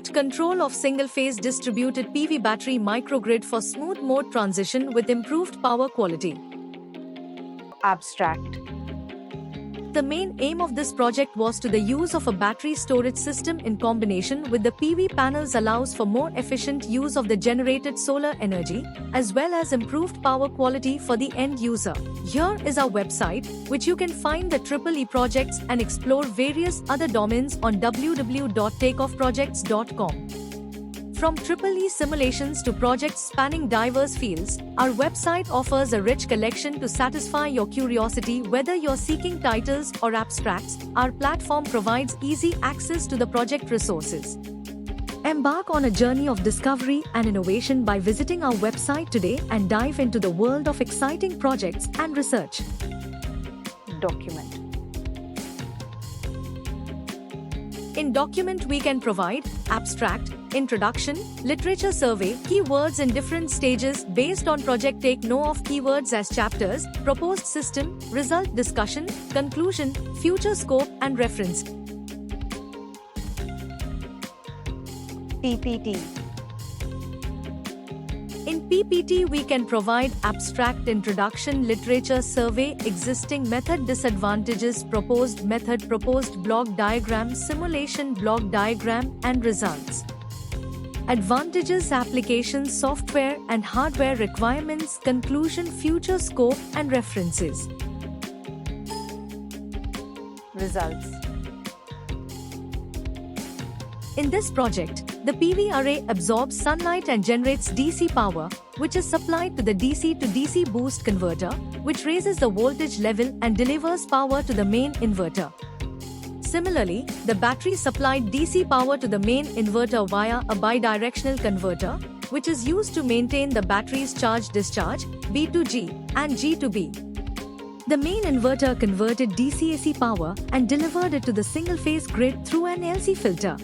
Control of single-phase distributed PV battery microgrid for smooth mode transition with improved power quality. Abstract. The main aim of this project was to the use of a battery storage system in combination with the PV panels allows for more efficient use of the generated solar energy, as well as improved power quality for the end user. Here is our website, which you can find the EEE projects and explore various other domains on www.takeoffprojects.com. From EEE simulations to projects spanning diverse fields, our website offers a rich collection to satisfy your curiosity whether you're seeking titles or abstracts. Our platform provides easy access to the project resources. Embark on a journey of discovery and innovation by visiting our website today and dive into the world of exciting projects and research. Document. In document we can provide abstract, introduction, literature survey, keywords in different stages based on project. Take note of keywords as chapters, proposed system, result discussion, conclusion, future scope and reference. PPT. In PPT we can provide abstract, introduction, literature survey, existing method, disadvantages, proposed method, proposed block diagram, simulation block diagram and results. Advantages, applications, software and hardware requirements, conclusion, future scope and references. Results. In this project, the PV array absorbs sunlight and generates DC power, which is supplied to the DC to DC boost converter, which raises the voltage level and delivers power to the main inverter. Similarly, the battery supplied DC power to the main inverter via a bidirectional converter, which is used to maintain the battery's charge-discharge, B to G, and G to B. The main inverter converted DC-AC power and delivered it to the single-phase grid through an LC filter.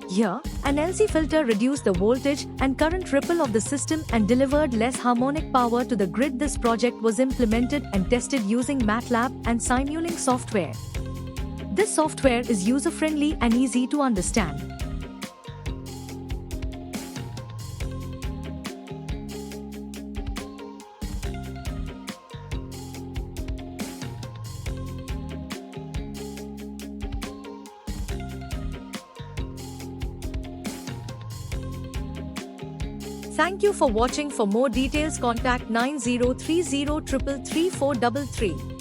Here, an LC filter reduced the voltage and current ripple of the system and delivered less harmonic power to the grid. This project was implemented and tested using MATLAB and Simulink software. This software is user-friendly and easy to understand. Thank you for watching. For more details, contact 9030 333 433.